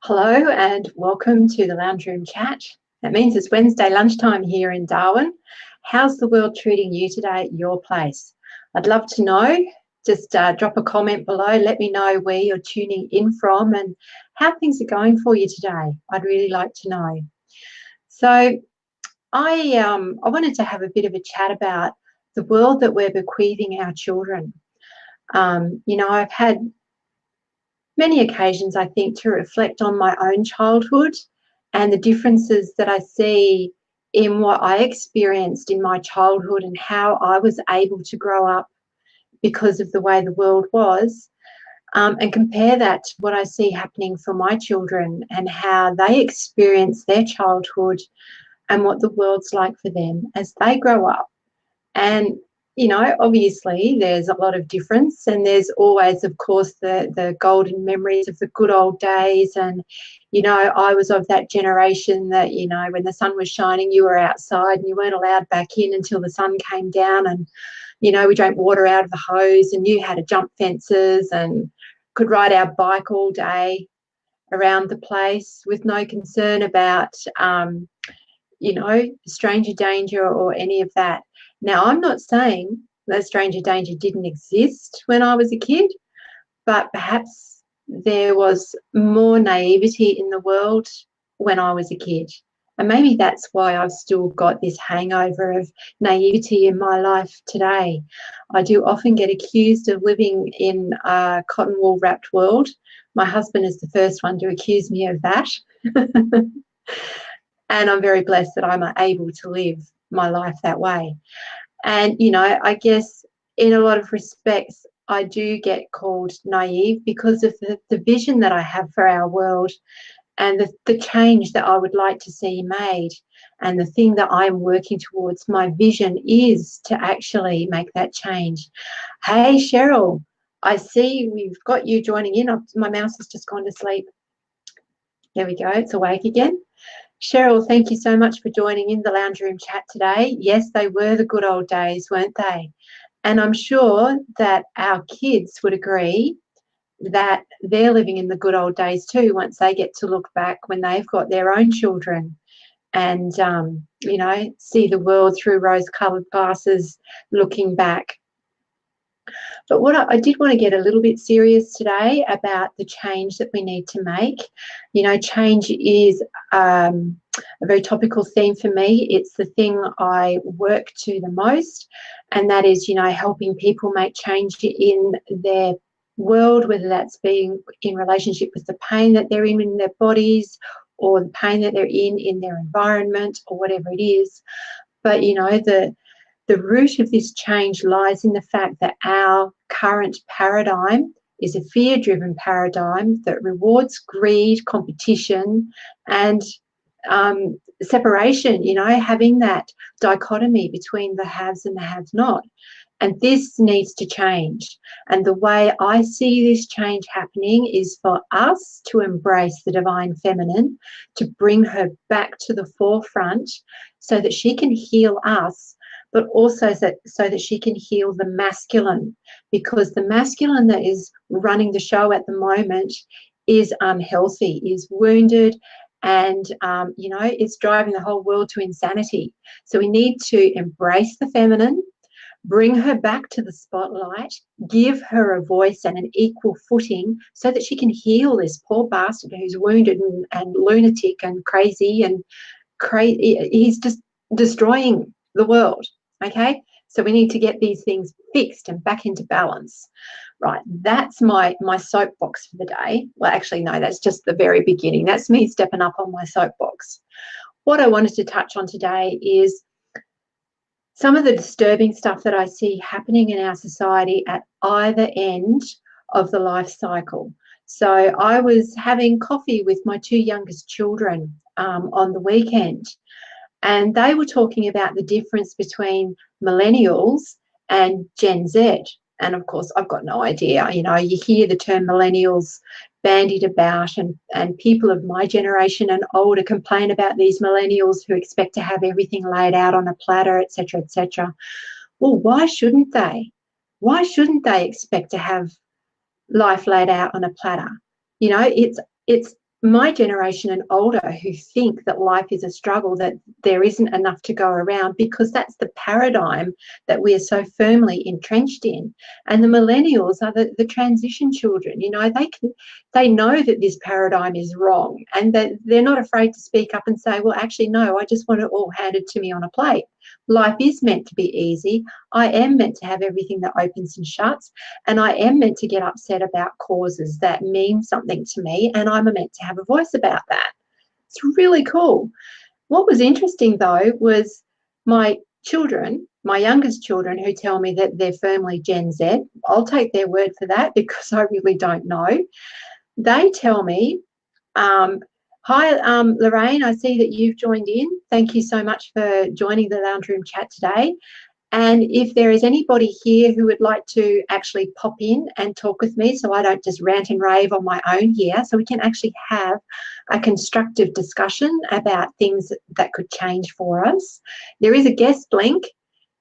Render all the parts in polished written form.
Hello and welcome to the Lounge Room Chat. That means it's Wednesday lunchtime here in Darwin. How's the world treating you today at your place? I'd love to know. Just drop a comment below. Let me know where you're tuning in from and how things are going for you today. I'd really like to know. So I wanted to have a bit of a chat about the world that we're bequeathing our children. I've had many occasions, I think, to reflect on my own childhood and the differences that I see in what I experienced in my childhood and how I was able to grow up because of the way the world was, and compare that to what I see happening for my children and how they experience their childhood and what the world's like for them as they grow up. And obviously there's a lot of difference, and there's always, of course, the golden memories of the good old days. And, I was of that generation that, when the sun was shining, you were outside and you weren't allowed back in until the sun came down. And, we drank water out of the hose and knew how to jump fences and could ride our bike all day around the place with no concern about, stranger danger or any of that. Now, I'm not saying that stranger danger didn't exist when I was a kid, but perhaps there was more naivety in the world when I was a kid. And maybe that's why I've still got this hangover of naivety in my life today. I do often get accused of living in a cotton wool wrapped world. My husband is the first one to accuse me of that. And I'm very blessed that I'm able to live my life that way. And, I guess in a lot of respects, I do get called naive because of the vision that I have for our world and the change that I would like to see made. And the thing that I'm working towards, my vision is to actually make that change. Hey, Cheryl, I see we've got you joining in. My mouse has just gone to sleep. There we go. It's awake again. Cheryl, thank you so much for joining in the Lounge Room Chat today. Yes, they were the good old days, weren't they? And I'm sure that our kids would agree that they're living in the good old days too once they get to look back when they've got their own children and, see the world through rose-coloured glasses looking back. But what I did want to get a little bit serious today about the change that we need to make. Change is a very topical theme for me. It's the thing I work to the most, and that is, helping people make change in their world, whether that's being in relationship with the pain that they're in their bodies or the pain that they're in their environment or whatever it is. But, the root of this change lies in the fact that our current paradigm is a fear-driven paradigm that rewards greed, competition, and separation, having that dichotomy between the haves and the have-not. And this needs to change. And the way I see this change happening is for us to embrace the divine feminine, to bring her back to the forefront so that she can heal us, but also so that she can heal the masculine, because the masculine that is running the show at the moment is unhealthy, is wounded, and, it's driving the whole world to insanity. So we need to embrace the feminine, bring her back to the spotlight, give her a voice and an equal footing so that she can heal this poor bastard who's wounded and lunatic and crazy and he's just destroying the world. Okay, so we need to get these things fixed and back into balance. Right, that's my soapbox for the day. Well, actually, no, that's just the very beginning. That's me stepping up on my soapbox. What I wanted to touch on today is some of the disturbing stuff that I see happening in our society at either end of the life cycle. So I was having coffee with my two youngest children on the weekend, and they were talking about the difference between millennials and Gen Z. And of course, I've got no idea. You hear the term millennials bandied about, and people of my generation and older complain about these millennials who expect to have everything laid out on a platter, etc., etc. Well, why shouldn't they? Why shouldn't they expect to have life laid out on a platter? It's my generation and older who think that life is a struggle, that there isn't enough to go around, because that's the paradigm that we are so firmly entrenched in. And the millennials are the transition children. You know, they know that this paradigm is wrong, and that they're not afraid to speak up and say, well, actually, no, I just want it all handed to me on a plate. Life is meant to be easy. I am meant to have everything that opens and shuts, and I am meant to get upset about causes that mean something to me, and I'm meant to have a voice about that. It's really cool. What was interesting, though, was my children, my youngest children, who tell me that they're firmly Gen Z. I'll take their word for that because I really don't know. They tell me, hi, Lorraine, I see that you've joined in. Thank you so much for joining the Lounge Room chat today. And if there is anybody here who would like to actually pop in and talk with me, so I don't just rant and rave on my own here, so we can actually have a constructive discussion about things that could change for us. There is a guest link.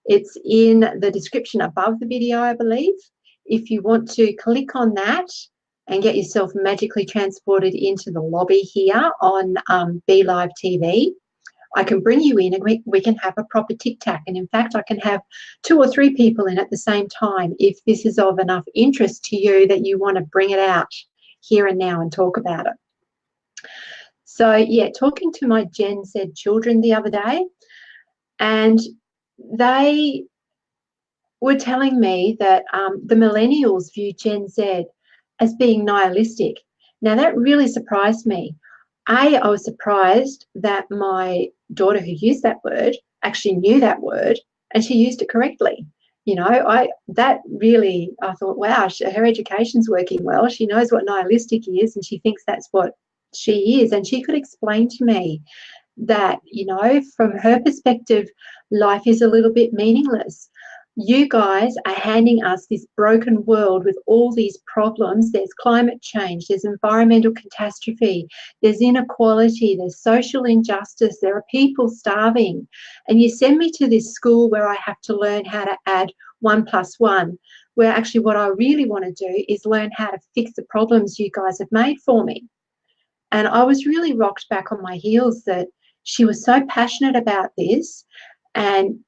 It's in the description above the video, I believe. If you want to click on that and get yourself magically transported into the lobby here on Be Live TV, I can bring you in and we can have a proper tic-tac. And in fact, I can have 2 or 3 people in at the same time if this is of enough interest to you that you want to bring it out here and now and talk about it. So, yeah, talking to my Gen Z children the other day, and they were telling me that the millennials view Gen Z as being nihilistic. Now, that really surprised me. I was surprised that my daughter, who used that word, actually knew that word and she used it correctly. You know, I thought, wow, her education's working well. She knows what nihilistic is and she thinks that's what she is. And she could explain to me that, you know, from her perspective, life is a little bit meaningless. You guys are handing us this broken world with all these problems. There's climate change, there's environmental catastrophe, there's inequality, there's social injustice, there are people starving. And you send me to this school where I have to learn how to add 1 + 1, where actually what I really want to do is learn how to fix the problems you guys have made for me. And I was really rocked back on my heels that she was so passionate about this, and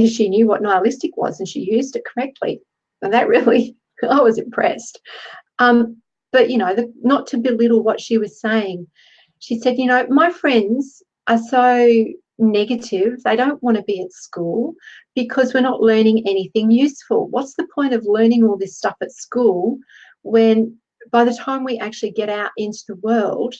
she knew what nihilistic was and she used it correctly. And that really, I was impressed. But, you know, not to belittle what she was saying, she said, you know, my friends are so negative. They don't want to be at school because we're not learning anything useful. What's the point of learning all this stuff at school when by the time we actually get out into the world,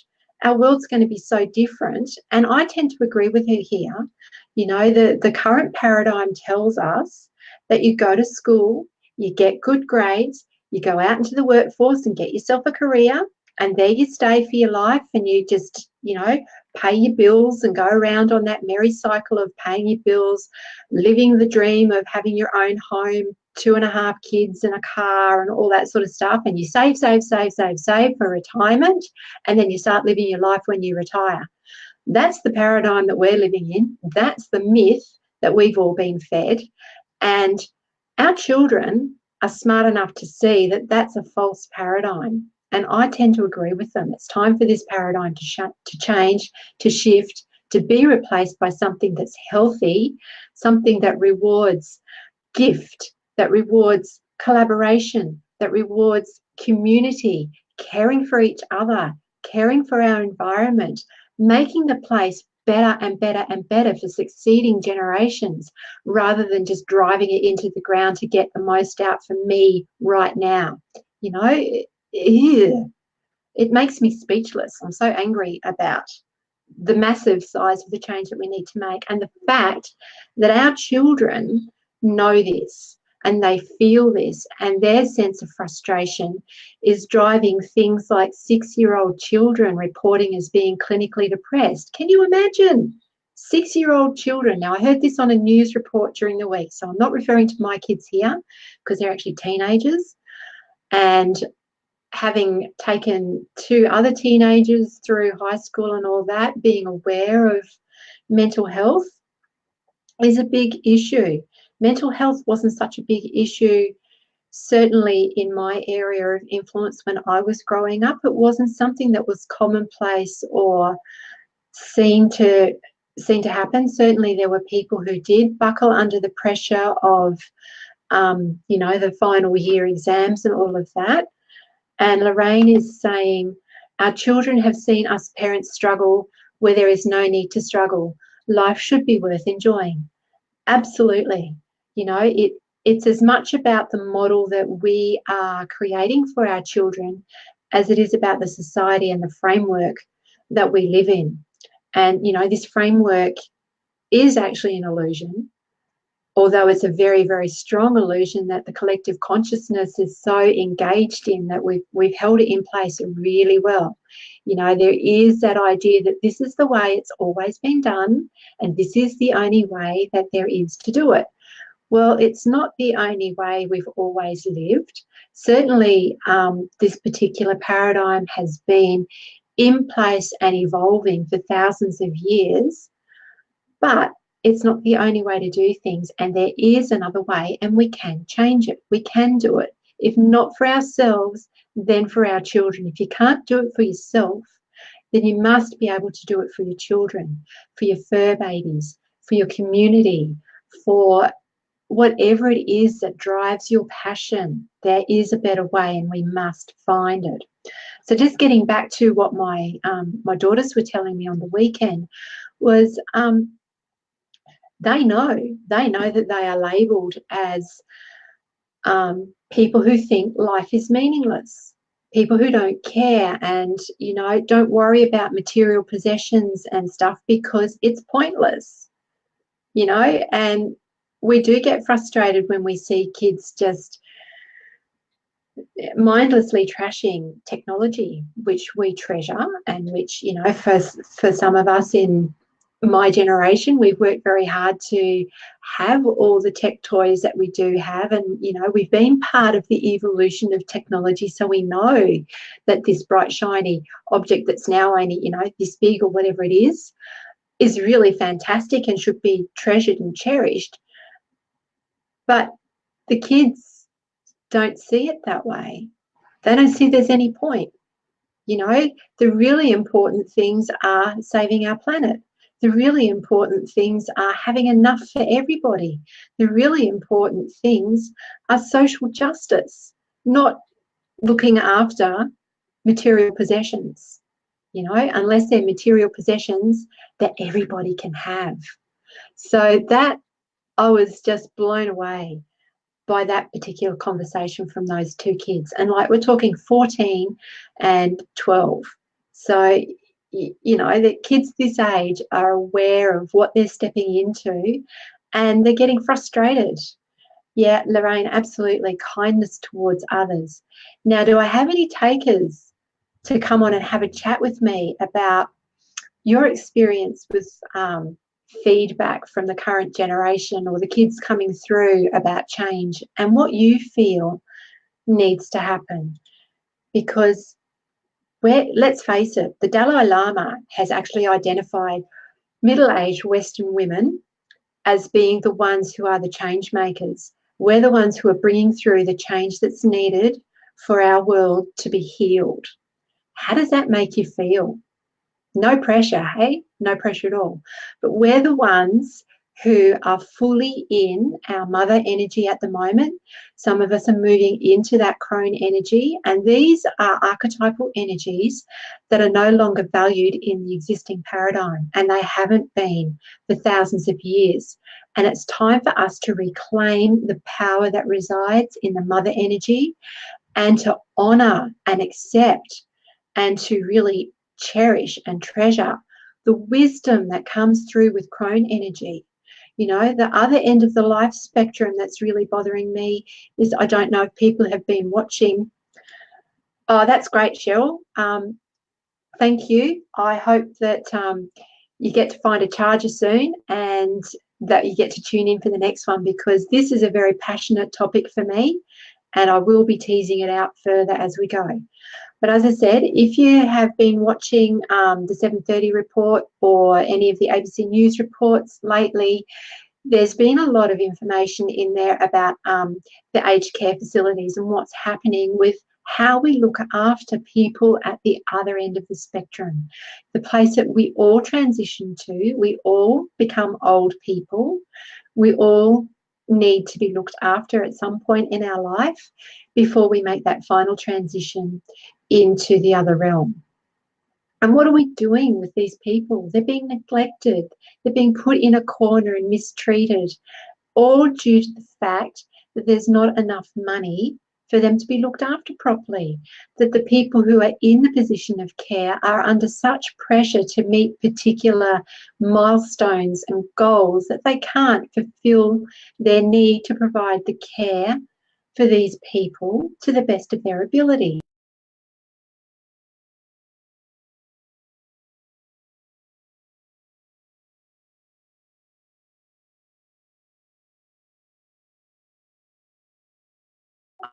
our world's going to be so different? And I tend to agree with her here. You know, the current paradigm tells us that you go to school, you get good grades, you go out into the workforce and get yourself a career, and there you stay for your life, and you just, you know, pay your bills and go around on that merry cycle of paying your bills, living the dream of having your own home, 2.5 kids and a car and all that sort of stuff, and you save for retirement, and then you start living your life when you retire. That's the paradigm that we're living in. That's the myth that we've all been fed. And our children are smart enough to see that that's a false paradigm. And I tend to agree with them. It's time for this paradigm to change, to shift, to be replaced by something that's healthy, something that rewards gift, that rewards collaboration, that rewards community, caring for each other, caring for our environment, making the place better and better and better for succeeding generations, rather than just driving it into the ground to get the most out for me right now. You know, it makes me speechless. I'm so angry about the massive size of the change that we need to make, and the fact that our children know this and they feel this, and their sense of frustration is driving things like 6-year-old children reporting as being clinically depressed. Can you imagine? 6-year-old children. Now, I heard this on a news report during the week, so I'm not referring to my kids here because they're actually teenagers. And having taken 2 other teenagers through high school and all that, being aware of mental health is a big issue. Mental health wasn't such a big issue certainly in my area of influence when I was growing up, it wasn't something that was commonplace or seen to happen. Certainly there were people who did buckle under the pressure of, you know, the final year exams and all of that. And Lorraine is saying, our children have seen us parents struggle where there is no need to struggle. Life should be worth enjoying. Absolutely. You know, it's as much about the model that we are creating for our children as it is about the society and the framework that we live in. And, you know, this framework is actually an illusion, although it's a very, very strong illusion that the collective consciousness is so engaged in that we've held it in place really well. You know, there is that idea that this is the way it's always been done and this is the only way that there is to do it. Well, it's not the only way we've always lived. Certainly, this particular paradigm has been in place and evolving for thousands of years, but it's not the only way to do things, and there is another way, and we can change it. We can do it. If not for ourselves, then for our children. If you can't do it for yourself, then you must be able to do it for your children, for your fur babies, for your community, for whatever it is that drives your passion. There is a better way, and we must find it. So just getting back to what my daughters were telling me on the weekend was, they know that they are labelled as people who think life is meaningless, people who don't care and, you know, don't worry about material possessions and stuff because it's pointless, you know. And we do get frustrated when we see kids just mindlessly trashing technology, which we treasure and which, you know, for some of us in my generation, we've worked very hard to have all the tech toys that we do have. And, you know, we've been part of the evolution of technology. So we know that this bright, shiny object that's now only, you know, this big or whatever it is really fantastic and should be treasured and cherished. But the kids don't see it that way. They don't see there's any point. You know, the really important things are saving our planet. The really important things are having enough for everybody. The really important things are social justice, not looking after material possessions, you know, unless they're material possessions that everybody can have. So that, I was just blown away by that particular conversation from those two kids. And like, we're talking 14 and 12. So, you know, the kids this age are aware of what they're stepping into and they're getting frustrated. Yeah, Lorraine, absolutely. Kindness towards others. Now, do I have any takers to come on and have a chat with me about your experience with feedback from the current generation or the kids coming through about change and what you feel needs to happen? Because let's face it, the Dalai Lama has actually identified middle-aged Western women as being the ones who are the change makers. We're the ones who are bringing through the change that's needed for our world to be healed. How does that make you feel? No pressure, hey? No pressure at all. But we're the ones who are fully in our mother energy at the moment. Some of us are moving into that crone energy, and these are archetypal energies that are no longer valued in the existing paradigm, and they haven't been for thousands of years. And it's time for us to reclaim the power that resides in the mother energy and to honour and accept and to really cherish and treasure the wisdom that comes through with crone energy. You know, the other end of the life spectrum that's really bothering me is, I don't know if people have been watching. Oh, that's great, Cheryl. Thank you. I hope that you get to find a charger soon and that you get to tune in for the next one, because this is a very passionate topic for me and I will be teasing it out further as we go. But as I said, if you have been watching the 7:30 report or any of the ABC News reports lately, there's been a lot of information in there about the aged care facilities and what's happening with how we look after people at the other end of the spectrum, the place that we all transition to. We all become old people. We all need to be looked after at some point in our life before we make that final transition into the other realm. And what are we doing with these people? They're being neglected. They're being put in a corner and mistreated, all due to the fact that there's not enough money for them to be looked after properly, that the people who are in the position of care are under such pressure to meet particular milestones and goals that they can't fulfill their need to provide the care for these people to the best of their ability.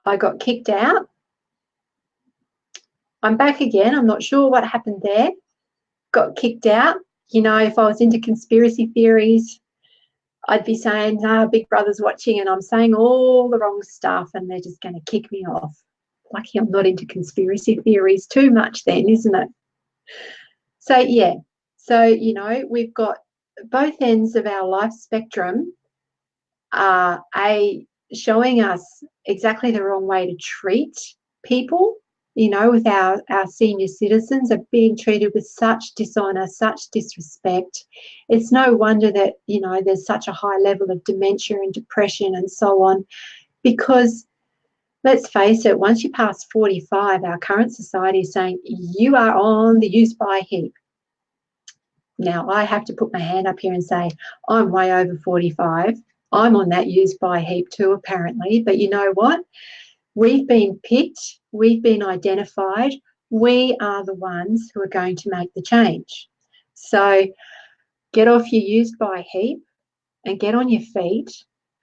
I got kicked out. I'm back again. I'm not sure what happened there. Got kicked out. You know, if I was into conspiracy theories, I'd be saying, Big Brother's watching and I'm saying all the wrong stuff and they're just going to kick me off. Lucky I'm not into conspiracy theories too much then, isn't it? So, yeah. So, you know, we've got both ends of our life spectrum showing us exactly the wrong way to treat people. You know, with our senior citizens are being treated with such dishonour, such disrespect. It's no wonder that, you know, there's such a high level of dementia and depression and so on, because let's face it, once you pass 45, our current society is saying you are on the use by heap. Now, I have to put my hand up here and say I'm way over 45. I'm on that use by heap too, apparently. But you know what? We've been picked, we've been identified, we are the ones who are going to make the change. So get off your used by heap and get on your feet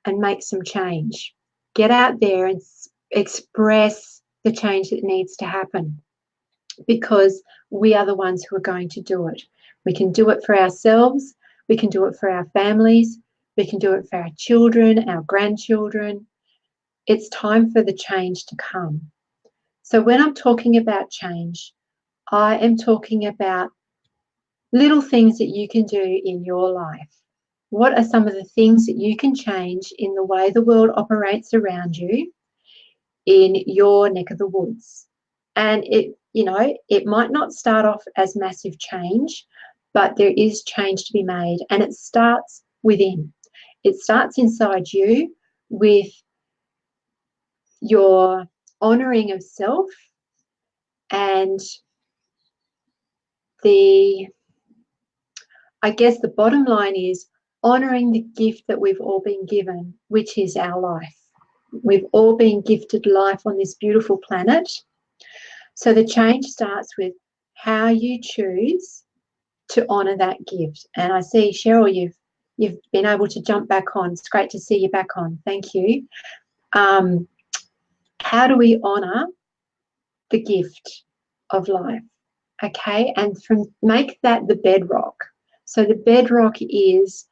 and make some change. Get out there and express the change that needs to happen, because we are the ones who are going to do it. We can do it for ourselves, we can do it for our families, we can do it for our children, our grandchildren. It's time for the change to come. So when I'm talking about change, I am talking about little things that you can do in your life. What are some of the things that you can change in the way the world operates around you in your neck of the woods? And it might not start off as massive change, but there is change to be made, and it starts within. It starts inside you with your honouring of self and I guess the bottom line is honouring the gift that we've all been given, which is our life. We've all been gifted life on this beautiful planet. So the change starts with how you choose to honour that gift. And I see, Cheryl, you've been able to jump back on. It's great to see you back on. Thank you. How do we honour the gift of life? Okay, and make that the bedrock. So the bedrock is,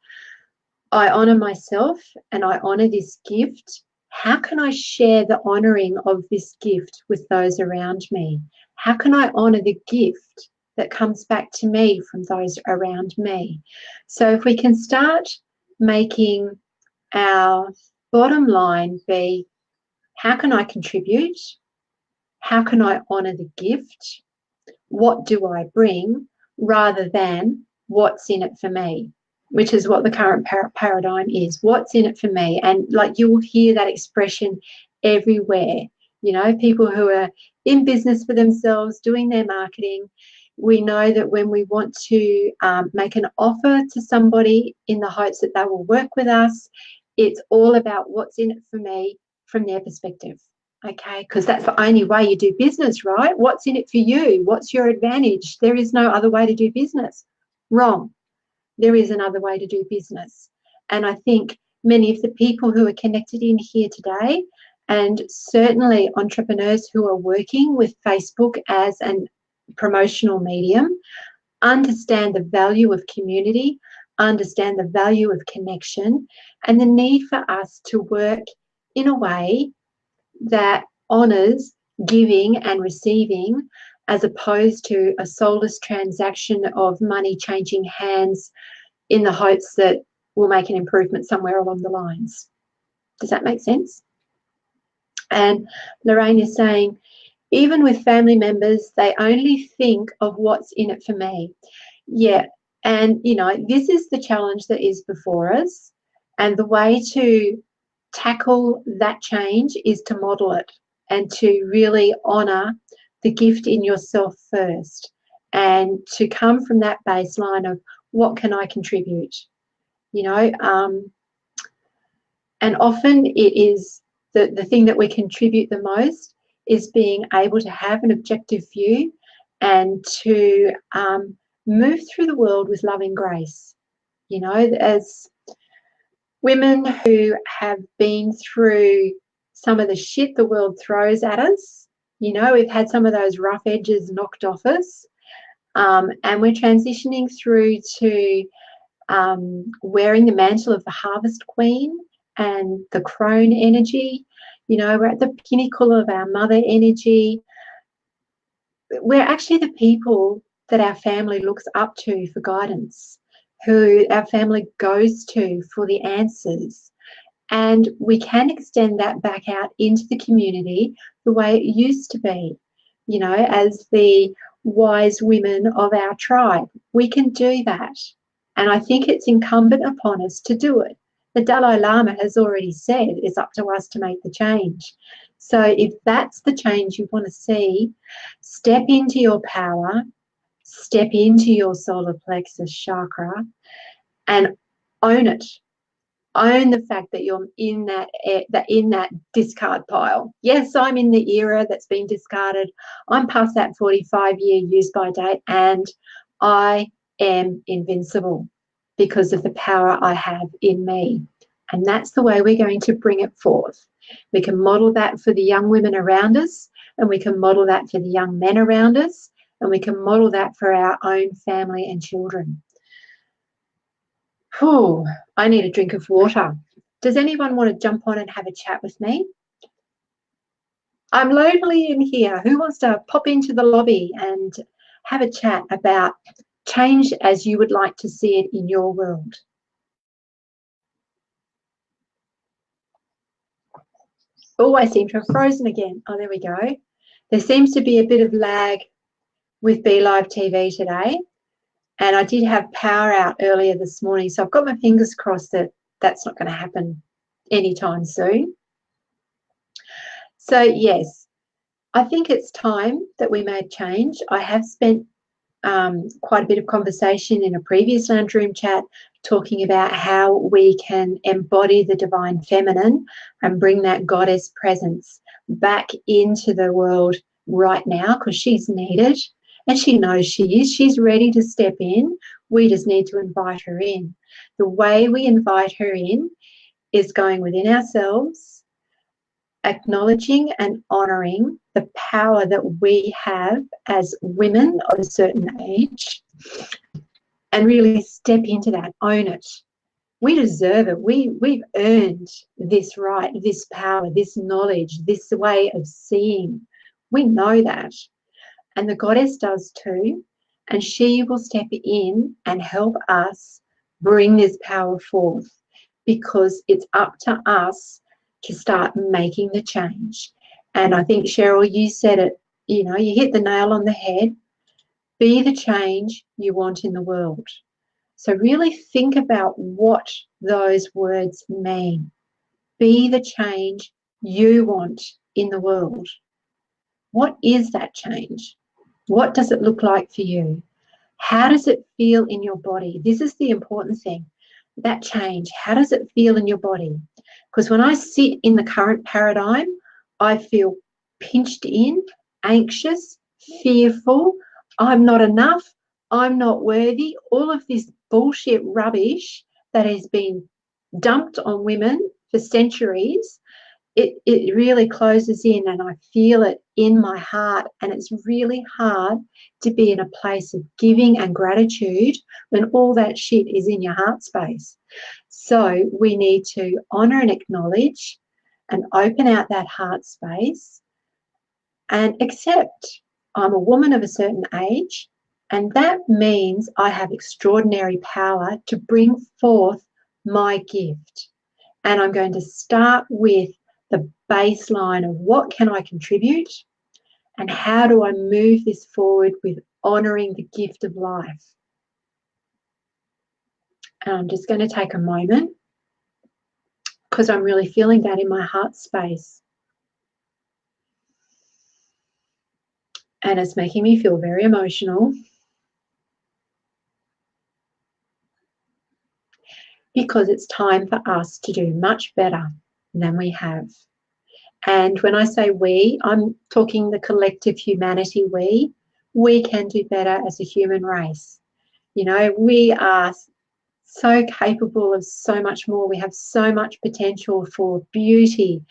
I honour myself and I honour this gift. How can I share the honouring of this gift with those around me? How can I honour the gift that comes back to me from those around me? So if we can start making our bottom line be, how can I contribute? How can I honour the gift? What do I bring, rather than what's in it for me, which is what the current paradigm is. What's in it for me? And like, you will hear that expression everywhere. You know, people who are in business for themselves, doing their marketing. We know that when we want to make an offer to somebody in the hopes that they will work with us, it's all about what's in it for me from their perspective. Okay, because that's the only way you do business, right? What's in it for you? What's your advantage? There is no other way to do business. Wrong. There is another way to do business. And I think many of the people who are connected in here today, and certainly entrepreneurs who are working with Facebook as a promotional medium, understand the value of community, understand the value of connection and the need for us to work in a way that honours giving and receiving, as opposed to a soulless transaction of money changing hands in the hopes that we'll make an improvement somewhere along the lines. Does that make sense? And Lorraine is saying, even with family members, they only think of what's in it for me. Yeah, and, you know, this is the challenge that is before us. And the way to tackle that change is to model it and to really honour the gift in yourself first, and to come from that baseline of what can I contribute, you know. And often it is the thing that we contribute the most is being able to have an objective view and to move through the world with loving grace. You know, as women who have been through some of the shit the world throws at us, you know, we've had some of those rough edges knocked off us, and we're transitioning through to wearing the mantle of the harvest queen and the crone energy. You know, we're at the pinnacle of our mother energy. We're actually the people that our family looks up to for guidance, who our family goes to for the answers. And we can extend that back out into the community the way it used to be, you know, as the wise women of our tribe. We can do that. And I think it's incumbent upon us to do it. The Dalai Lama has already said it's up to us to make the change. So if that's the change you want to see, step into your power, step into your solar plexus chakra and own it. Own the fact that you're in that discard pile. Yes, I'm in the era that's been discarded. I'm past that 45-year use by date, and I am invincible because of the power I have in me. And that's the way we're going to bring it forth. We can model that for the young women around us, and we can model that for the young men around us, and we can model that for our own family and children. Whew, I need a drink of water. Does anyone want to jump on and have a chat with me? I'm lonely in here. Who wants to pop into the lobby and have a chat about change as you would like to see it in your world? Oh, I seem to have frozen again. Oh, there we go. There seems to be a bit of lag with BeLive TV today. And I did have power out earlier this morning, so I've got my fingers crossed that that's not going to happen anytime soon. So, yes, I think it's time that we made change. I have spent quite a bit of conversation in a previous lounge room chat talking about how we can embody the divine feminine and bring that goddess presence back into the world right now, because she's needed. And she knows she is. She's ready to step in. We just need to invite her in. The way we invite her in is going within ourselves, acknowledging and honouring the power that we have as women of a certain age, and really step into that, own it. We deserve it. We've earned this right, this power, this knowledge, this way of seeing. We know that. And the goddess does too, and she will step in and help us bring this power forth, because it's up to us to start making the change. And I think, Cheryl, you said it, you know, you hit the nail on the head. Be the change you want in the world. So really think about what those words mean. Be the change you want in the world. What is that change? What does it look like for you? How does it feel in your body? This is the important thing, that change. How does it feel in your body? Because when I sit in the current paradigm, I feel pinched in, anxious, fearful. I'm not enough. I'm not worthy. All of this bullshit rubbish that has been dumped on women for centuries it really closes in, and I feel it in my heart. And it's really hard to be in a place of giving and gratitude when all that shit is in your heart space. So we need to honor and acknowledge and open out that heart space and accept I'm a woman of a certain age, and that means I have extraordinary power to bring forth my gift. And I'm going to start with the baseline of what can I contribute and how do I move this forward with honouring the gift of life. And I'm just going to take a moment because I'm really feeling that in my heart space. And it's making me feel very emotional because it's time for us to do much better than we have. And when I say we, I'm talking the collective humanity we. We can do better as a human race. You know, we are so capable of so much more. We have so much potential for beauty,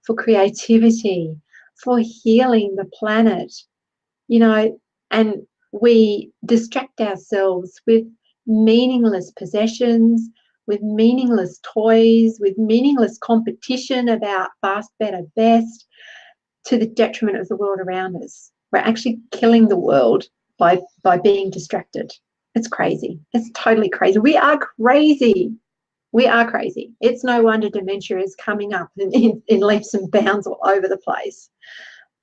for creativity, for healing the planet, you know, and we distract ourselves with meaningless possessions, with meaningless toys, with meaningless competition about fast, better, best, to the detriment of the world around us. We're actually killing the world by being distracted. It's crazy. It's totally crazy. We are crazy. We are crazy. It's no wonder dementia is coming up in leaps and bounds all over the place.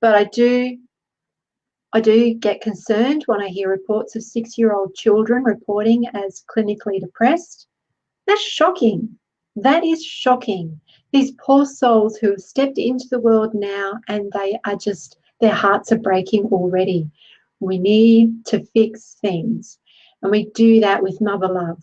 But I do get concerned when I hear reports of 6-year-old children reporting as clinically depressed. That's shocking. That is shocking. These poor souls who have stepped into the world now and they are just, their hearts are breaking already. We need to fix things. And we do that with mother love.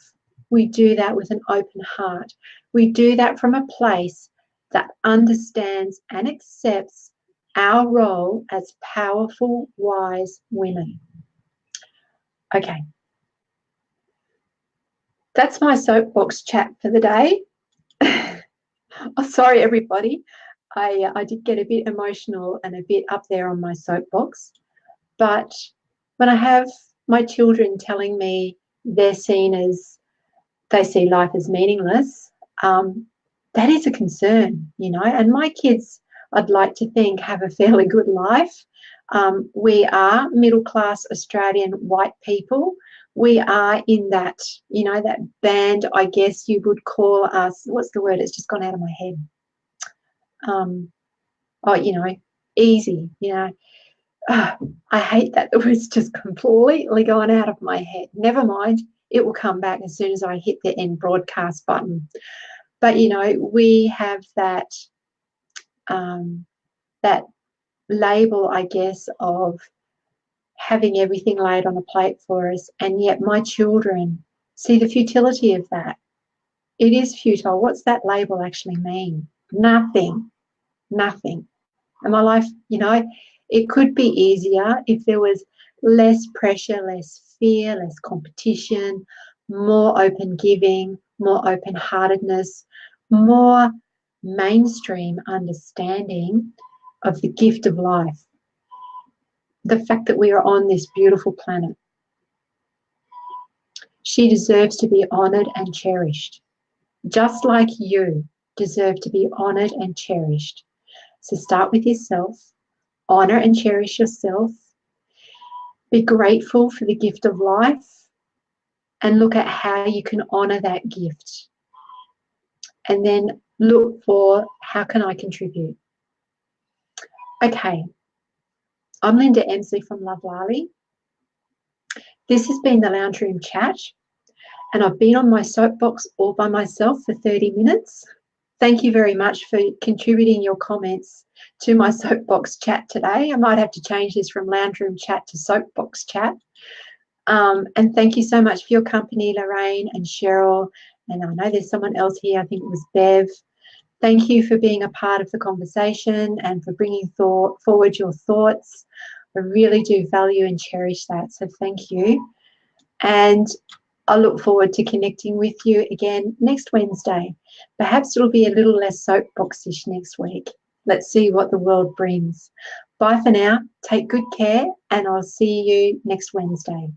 We do that with an open heart. We do that from a place that understands and accepts our role as powerful, wise women. Okay. That's my soapbox chat for the day. Oh, sorry, everybody. I did get a bit emotional and a bit up there on my soapbox. But when I have my children telling me they see life as meaningless, that is a concern, you know. And my kids, I'd like to think, have a fairly good life. We are middle-class Australian white people. We are in that, you know, that band, I guess you would call us, what's the word? It's just gone out of my head. You know, easy, you know. I hate that. The word's just completely gone out of my head. Never mind. It will come back as soon as I hit the end broadcast button. But, you know, we have that, that label, I guess, of having everything laid on a plate for us, and yet my children see the futility of that. It is futile. What's that label actually mean? Nothing. Nothing. And my life, you know, it could be easier if there was less pressure, less fear, less competition, more open giving, more open-heartedness, more mainstream understanding of the gift of life. The fact that we are on this beautiful planet. She deserves to be honoured and cherished, just like you deserve to be honoured and cherished. So start with yourself, honour and cherish yourself, be grateful for the gift of life, and look at how you can honour that gift. And then look for how can I contribute. Okay, I'm Linda Emslie from Lovlali. This has been the Lounge Room Chat, and I've been on my soapbox all by myself for 30 minutes. Thank you very much for contributing your comments to my soapbox chat today. I might have to change this from Lounge Room Chat to soapbox chat. And thank you so much for your company, Lorraine and Cheryl. And I know there's someone else here, I think it was Bev. Thank you for being a part of the conversation and for bringing forward your thoughts. I really do value and cherish that, so thank you. And I look forward to connecting with you again next Wednesday. Perhaps it'll be a little less soapboxish next week. Let's see what the world brings. Bye for now. Take good care, and I'll see you next Wednesday.